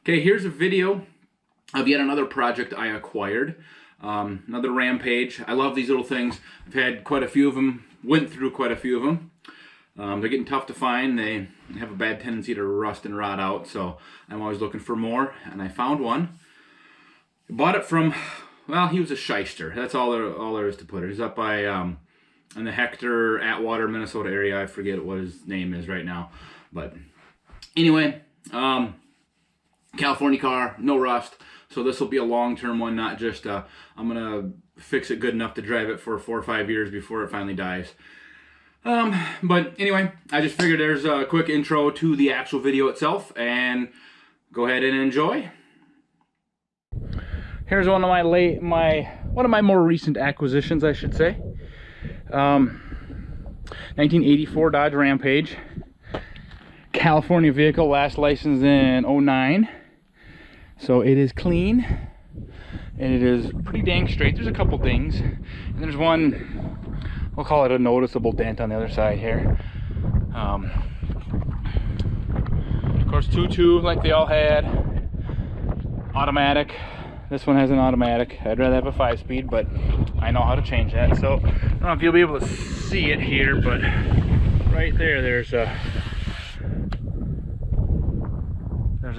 Okay, here's a video of yet another project I acquired. Another Rampage. I love these little things. I've had quite a few of them, went through quite a few of them. They're getting tough to find. They have a bad tendency to rust and rot out, so I'm always looking for more, and I found one. I bought it from, well, he was a shyster. That's all there is to put it. He's up by in the Hector, Atwater, Minnesota area. I forget what his name is right now. But anyway, California car, no rust. So this will be a long-term one, not just I'm going to fix it good enough to drive it for 4 or 5 years before it finally dies. But anyway, I just figured there's a quick intro to the actual video itself, and go ahead and enjoy. Here's one of my more recent acquisitions, I should say. 1984 Dodge Rampage, California vehicle, last licensed in 09. So it is clean, and it is pretty dang straight. There's a couple things, and there's one, we'll call it a noticeable dent on the other side here. Of course, 2.2 like they all had. Automatic. This one has an automatic. I'd rather have a 5-speed, but I know how to change that. So I don't know if you'll be able to see it here, but right there's a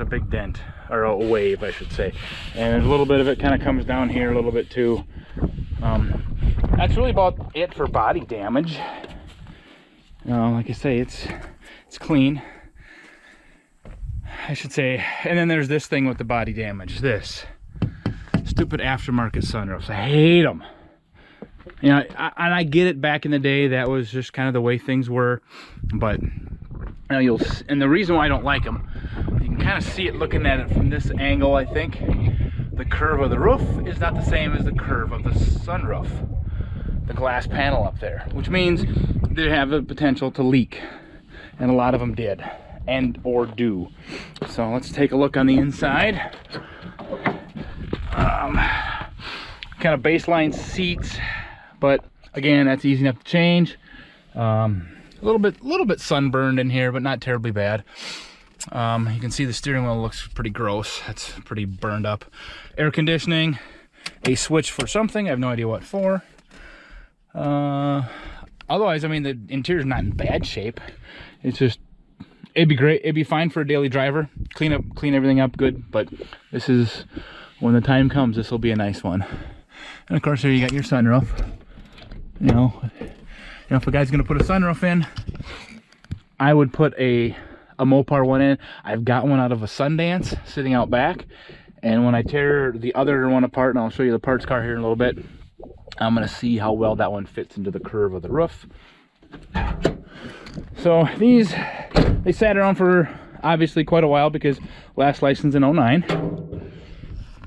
big dent, or a wave I should say, and a little bit of it kind of comes down here a little bit too. That's really about it for body damage. Like I say, it's clean, I should say. And then there's this thing with the body damage, this stupid aftermarket sunroofs. I hate them. You know, and I get it, back in the day that was just kind of the way things were, but now and the reason why I don't like them, you can kind of see it looking at it from this angle. I think the curve of the roof is not the same as the curve of the sunroof, the glass panel up there, which means they have the potential to leak, and a lot of them did and or do. So let's take a look on the inside. Kind of baseline seats, but again, that's easy enough to change. A little bit sunburned in here, but not terribly bad. You can see the steering wheel looks pretty gross. That's pretty burned up. Air conditioning, a switch for something, I have no idea what for. Otherwise, I mean, the interior's not in bad shape. It's just, it'd be great, it'd be fine for a daily driver. Clean everything up good, but this is, when the time comes, this will be a nice one. And of course, here you got your sunroof. You know, if a guy's gonna put a sunroof in, I would put a Mopar one in. I've got one out of a Sundance sitting out back, and when I tear the other one apart, and I'll show you the parts car here in a little bit, I'm gonna see how well that one fits into the curve of the roof. So these, they sat around for obviously quite a while, because last license in 09.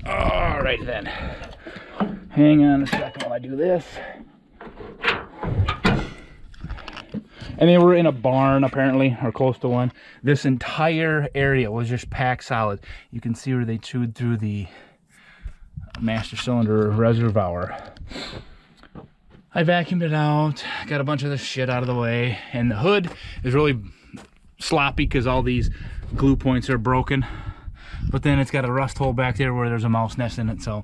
All right then, hang on a second while I do this. And they were in a barn, apparently, or close to one. This entire area was just packed solid. You can see where they chewed through the master cylinder reservoir. I vacuumed it out, got a bunch of the shit out of the way, and the hood is really sloppy because all these glue points are broken. But then it's got a rust hole back there where there's a mouse nest in it, so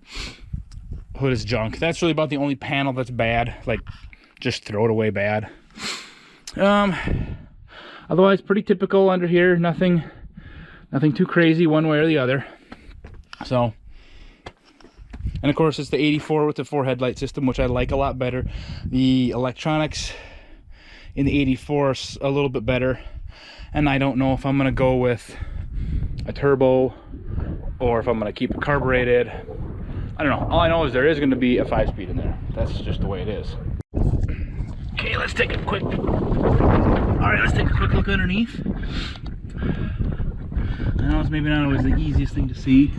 hood is junk. That's really about the only panel that's bad, like just throw it away bad. Otherwise pretty typical under here. Nothing too crazy one way or the other. So, and of course it's the 84 with the 4 headlight system, which I like a lot better. The electronics in the 84 is a little bit better, and I don't know if I'm gonna go with a turbo or if I'm gonna keep it carbureted. I don't know. All I know is there is gonna be a 5-speed in there. That's just the way it is. Okay, let's take a quick look underneath. I know it's maybe not always the easiest thing to see,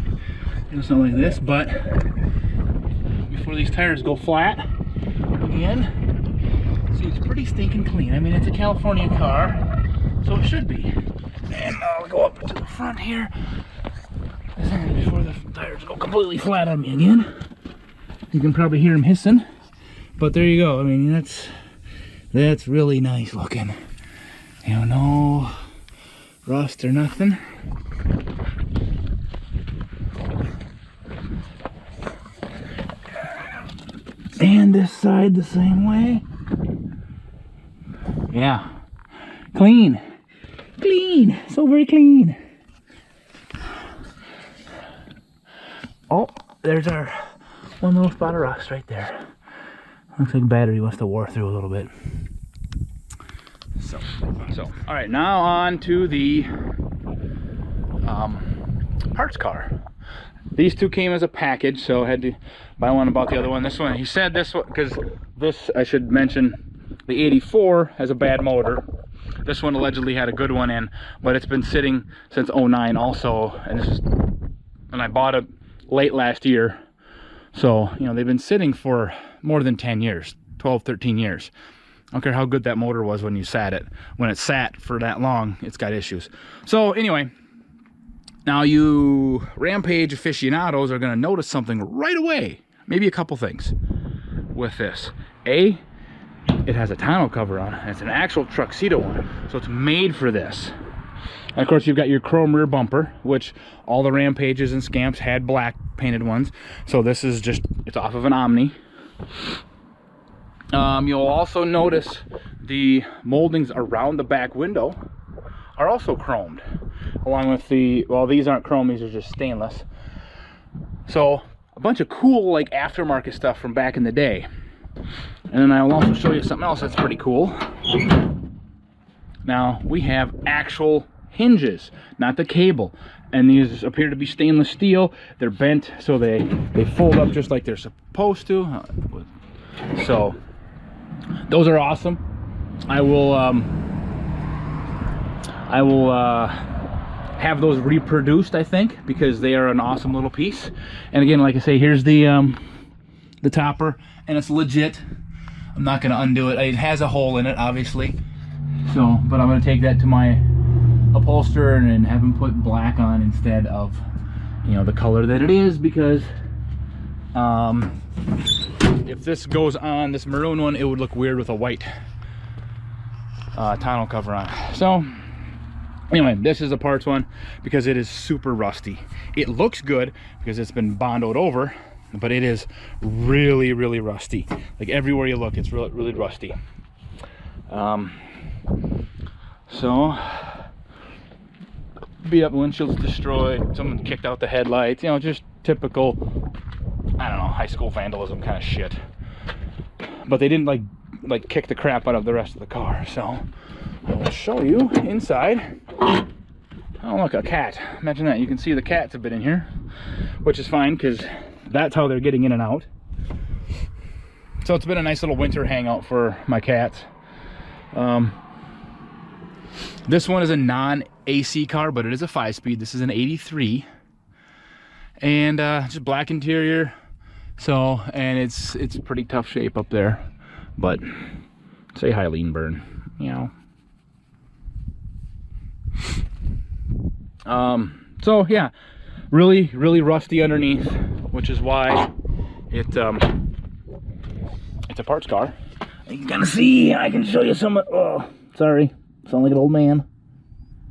you know, something like this, but before these tires go flat again, see, it's pretty stinking clean. I mean, it's a California car, so it should be. And I'll go up to the front here before the tires go completely flat on me again. You can probably hear them hissing, but there you go. I mean, that's really nice looking. You know, no rust or nothing. And this side the same way. Yeah. Clean. Clean. So very clean. Oh, there's our one little spot of rust right there. Looks like battery must have wore through a little bit. So all right, now on to the parts car. These two came as a package, so I had to buy one about the other one. This one, he said this one, because this, I should mention, the 84 has a bad motor. This one allegedly had a good one in, but it's been sitting since 09 also, and I bought it late last year. So, you know, they've been sitting for more than 10 years, 12, 13 years. I don't care how good that motor was when you sat it. When it sat for that long, it's got issues. So anyway, now you Rampage aficionados are gonna notice something right away. Maybe a couple things with this. A, it has a tonneau cover on it. It's an actual Truxedo one, so it's made for this. And of course, you've got your chrome rear bumper, which all the Rampages and Scamps had black painted ones. So this is just, it's off of an Omni. You'll also notice the moldings around the back window are also chromed, along with the, well, these aren't chrome, these are just stainless. So a bunch of cool, like, aftermarket stuff from back in the day. And then I'll also show you something else that's pretty cool. Now we have actual hinges, not the cable, and these appear to be stainless steel. They're bent, so they fold up just like they're supposed to. So those are awesome. I will have those reproduced, I think, because they are an awesome little piece. And again, like I say, here's the topper, and it's legit. I'm not going to undo it. It has a hole in it, obviously. So, but I'm going to take that to my upholsterer and have him put black on instead of, you know, the color that it is, because if this goes on, this maroon one, it would look weird with a white tonneau cover on. So anyway, this is a parts one because it is super rusty. It looks good because it's been bondoed over, but it is really, really rusty. Like everywhere you look, it's really, really rusty. So beat up windshield's destroyed, someone kicked out the headlights, you know, just typical, I don't know, high school vandalism kind of shit. But they didn't like kick the crap out of the rest of the car. So I will show you inside. Oh look, a cat. Imagine that. You can see the cats have been in here, which is fine because that's how they're getting in and out. So it's been a nice little winter hangout for my cats. This one is a non-AC car, but it is a 5-speed. This is an 83. And just black interior. So, and it's pretty tough shape up there. But say hi, Lean Burn. You know. So yeah, really, really rusty underneath, which is why it's a parts car. You can kind of see, I can show you some, oh, sorry, sound like an old man.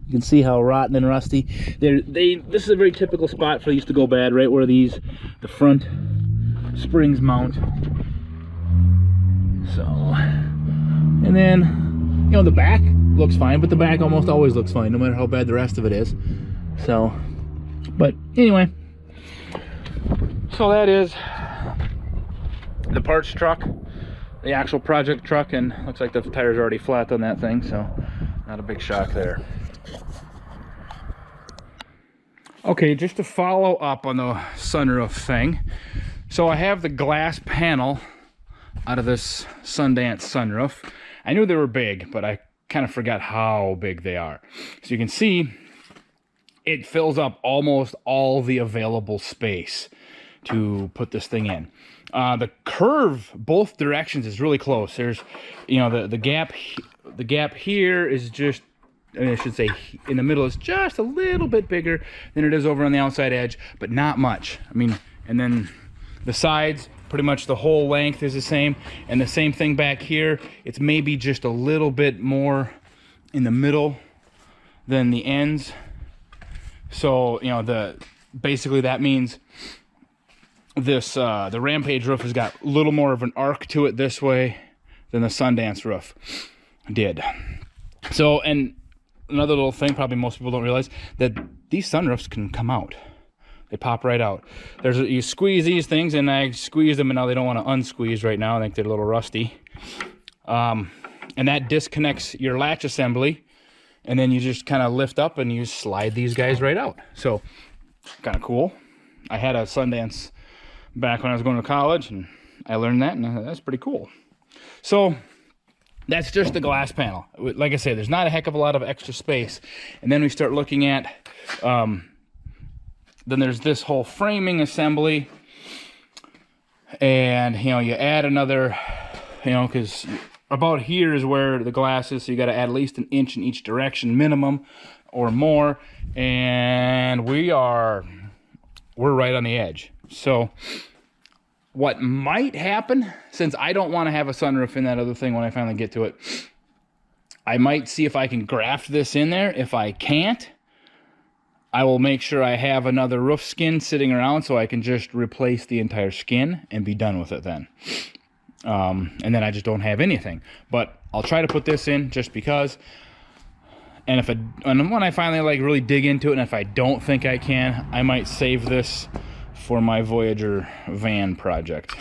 You can see how rotten and rusty. This is a very typical spot for these to go bad, right where the front springs mount. So, and then, you know, the back looks fine, but the back almost always looks fine, no matter how bad the rest of it is. So, but anyway, so that is the parts truck, the actual project truck, and looks like the tires are already flat on that thing, so not a big shock there. Okay, just to follow up on the sunroof thing. So I have the glass panel out of this Sundance sunroof. I knew they were big, but I kind of forgot how big they are. So you can see it fills up almost all the available space to put this thing in. The curve both directions is really close. There's, you know, the gap here is just, I should say in the middle is just a little bit bigger than it is over on the outside edge, but not much. I mean, and then the sides, pretty much the whole length is the same, and the same thing back here. It's maybe just a little bit more in the middle than the ends. So, you know, basically that means this the Rampage roof has got a little more of an arc to it this way than the Sundance roof did. So, and another little thing probably most people don't realize, that these sunroofs can come out. They pop right out. You squeeze these things, and I squeeze them, and now they don't want to unsqueeze right now. I think they're a little rusty. And that disconnects your latch assembly, and then you just kind of lift up and you slide these guys right out. So, kind of cool. I had a Sundance back when I was going to college, and I learned that, and that's pretty cool. So that's just the glass panel. Like I say, there's not a heck of a lot of extra space. And then we start looking at, then there's this whole framing assembly, and you know, you add another, you know, because about here is where the glass is, so you got to add at least an inch in each direction minimum or more, and we're right on the edge. So what might happen, since I don't want to have a sunroof in that other thing when I finally get to it, I might see if I can graft this in there. If I can't, I will make sure I have another roof skin sitting around so I can just replace the entire skin and be done with it then. And then I just don't have anything. But I'll try to put this in just because. And when I finally like really dig into it, and if I don't think I can, I might save this for my Voyager van project.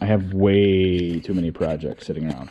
I have way too many projects sitting around.